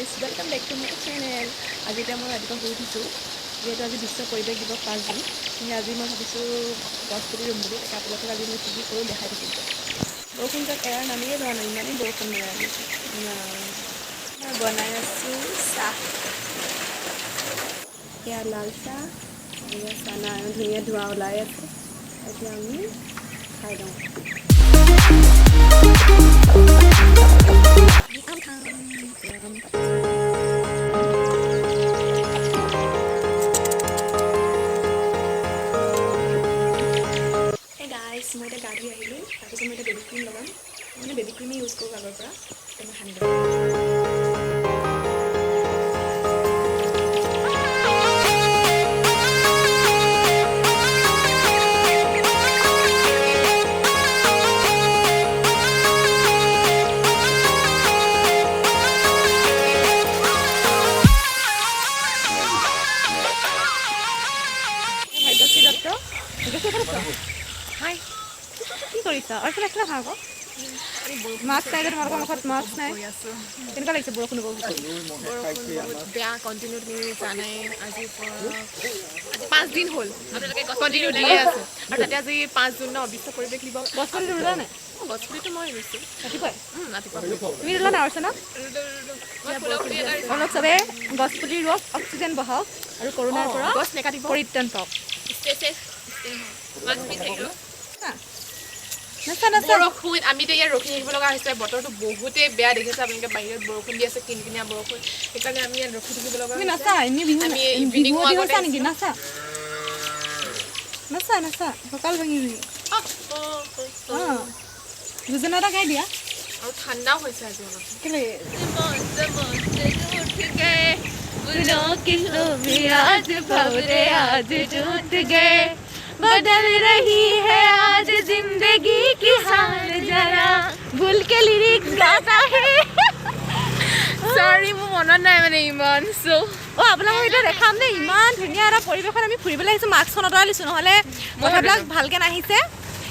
Guys welcome back to my channel. আজি এতিয়া মই ৰাতিপুৱা শুই উঠিছোঁ, যিহেতু আজি বিশ্ব পৰিৱেশ দিৱস 5 জুন। সেয়ে আজি মই ভাবিছোঁ গছ পুলি ৰুম বুলি। তাকে আপোনালোকক আজি মই কি কৰোঁ দেখাই থাকিম। বৰষুণ যাক এৰাৰ নামেই লোৱা নাই, ইমানেই বৰষুণ মাৰে আজি। মই বনাই আছোঁ চাহ, এয়া লাল চাহ, এয়া চানা, ধুনীয়া ধোঁৱা ওলাই আছে। এতিয়া আমি খাই লওঁ। মই এতিয়া গা ধুই আহিলোঁ। তাৰপিছত মই এতিয়া বেবী ক্ৰীম লগাম। মানে বেবী ক্ৰীমেই ইউজ কৰোঁ আগৰ পৰা। এতিয়া মই সানি লওঁ। ভাগ্যশ্ৰী দত্ত, হাই, কি কৰিছা? অৰ্চনা এফালে ভাল আকৌ মাস্ক নাই যে তোমালোকৰ মুখত মাস্ক নাই। কেনেকুৱা লাগিছে বৰষুণ? বৰষুণ বহুত বেয়া, কণ্টিনিউ তুমি জানাই। আজিৰ পৰা 5 দিন হ'ল আপোনালোকে কণ্টিনিউ দিয়ে আছে। আৰু তাতে আজি 5 জুন ন, বিশ্ব পৰিৱেশ দিৱস। গছপুলিটো ৰুলা নাই? গছপুলিটো মই ৰুইছোঁ ৰাতিপুৱাই। তুমি ৰুলা নাই অৰ্চনা? অলপ চবে গছপুলি ৰুৱক, অক্সিজেন বহাওক আৰু কৰোণাৰ পৰা গছ নেকাটিব, পৰিত্ৰাণ পাওক। বৰষুণ আমি এতিয়া ইয়াত ৰখি থাকিব লগা হৈছে। বতৰটো বহুতেই বেয়া দেখিছে আপোনালোকে, বাহিৰত বৰষুণ দি আছে, কিনকিনীয়া বৰষুণ। সেইকাৰণে আমি ইয়াত ৰখি থাকিব লগা হৈছে। আমি ইভিনিং ৱাকত নেকি? নাচা নাচা নাচা, কঁকাল ভাঙিবি। দুজনে এটা গাই দিয়া। আৰু ঠাণ্ডাও হৈছে আজি অলপ। কেলে बदल रही है आज जिंदगी की हाल जरा भूल के लिरिक्स गाता है। सॉरी মোৰ মনত নাই মানে ইমান। সো আপোনালোকক এতিয়া দেখাম দেই, ইমান ধুনীয়া এটা পৰিৱেশত আমি ফুৰিবলৈ আহিছোঁ। মাস্কখন আঁতৰাই লৈছোঁ, নহ'লে কথাবিলাক ভালকৈ নাহিছে।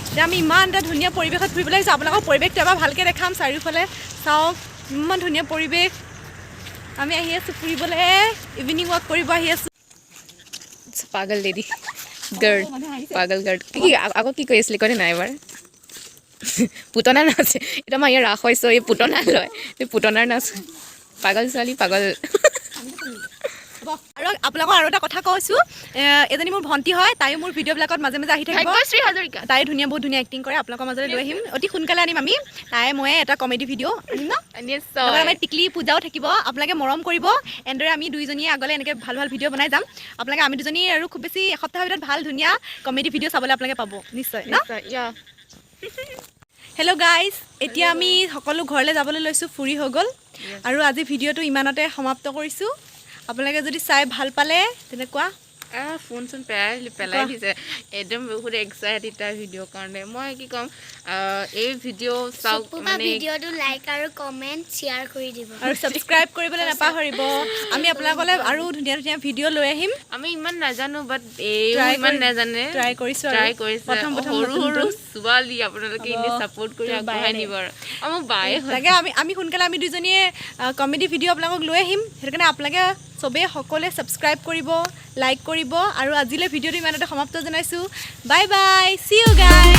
এতিয়া আমি ইমান এটা ধুনীয়া পৰিৱেশত ফুৰিবলৈ আহিছোঁ। আপোনালোকক পৰিৱেশটো এবাৰ ভালকৈ দেখাম। চাৰিওফালে চাওক, ইমান ধুনীয়া পৰিৱেশ। আমি আহি আছোঁ ফুৰিবলৈ, ইভিনিং ৱাক কৰিব আহি আছোঁ। পাগল লেডি গাৰ্ড, পাগল গাৰ্ড। কি আকৌ কি কৈ আছিলি? কয় নাই এবাৰ পুতনাৰ নাচ। এতিয়া মই ইয়াৰ ৰাস হৈছোঁ, এই পুতনাৰ লয়, এই পুতনাৰ নাচ। পাগল ছোৱালী পাগল। আৰু আপোনালোকক আৰু এটা কথা কৈছোঁ, এজনী মোৰ ভণ্টি হয়, তাইও মোৰ ভিডিঅ'বিলাকত মাজে মাজে আহি থাকিব। ভাগ্যশ্ৰী হাজৰিকা, তাই বহুত ধুনীয়া এক্টিং কৰে। আপোনালোকৰ মাজলৈ লৈ আহিম, অতি সোনকালে আনিম আমি। তাই মই এটা কমেডি ভিডিঅ' আনিম ন। আমাৰ টিকলি পূজাও থাকিব, আপোনালোকে মৰম কৰিব। এনেদৰে আমি দুইজনীয়ে আগলৈ এনেকৈ ভাল ভাল ভিডিঅ' বনাই যাম। আপোনালোকে আমি দুজনী আৰু খুব বেছি এসপ্তাহৰ ভিতৰত ভাল ধুনীয়া কমেডি ভিডিঅ' চাবলৈ আপোনালোকে পাব নিশ্চয় ন। হেল্ল' গাইজ, এতিয়া আমি সকলো ঘৰলৈ যাবলৈ লৈছোঁ। ফুৰি হৈ গ'ল আৰু আজি ভিডিঅ'টো ইমানতে সমাপ্ত কৰিছোঁ। আপোনালোকে যদি চাই ভাল পালে তেনেকুৱা ফোন চোন পেলাই দিছে। একদম বহুত এক্সাইটেড তাৰ ভিডিঅ'ৰ কাৰণে। মই কি ক'ম, এই ভিডিঅ' চাওক, মানে ভিডিঅ'টো লাইক আৰু কমেণ্ট শ্বেয়াৰ কৰি দিব আৰু ছাবস্ক্ৰাইব কৰিবলৈ নাপাহৰিব। আমি আপোনালোকলৈ আৰু ধুনীয়া ধুনীয়া ভিডিঅ' লৈ আহিম। আমি ইমান নাজানো, বাট ইমান নাজানে, ট্ৰাই কৰিছোঁ। প্ৰথম সৰু সৰু ছোৱালী আপোনালোকে এনেই ছাপোৰ্ট কৰি আগবঢ়াই নিব। আৰু মোক বায়ে লাগে। আমি সোনকালে আমি দুজনীয়ে কমেডি ভিডিঅ' আপোনালোকক লৈ আহিম। সেইটো কাৰণে আপোনালোকে চবেই সকলোৱে ছাবস্ক্ৰাইব কৰিব, লাইক কৰিব। আৰু আজিলৈ ভিডিঅ'টো ইমানতে সমাপ্ত জনাইছোঁ। Bye bye, see you guys.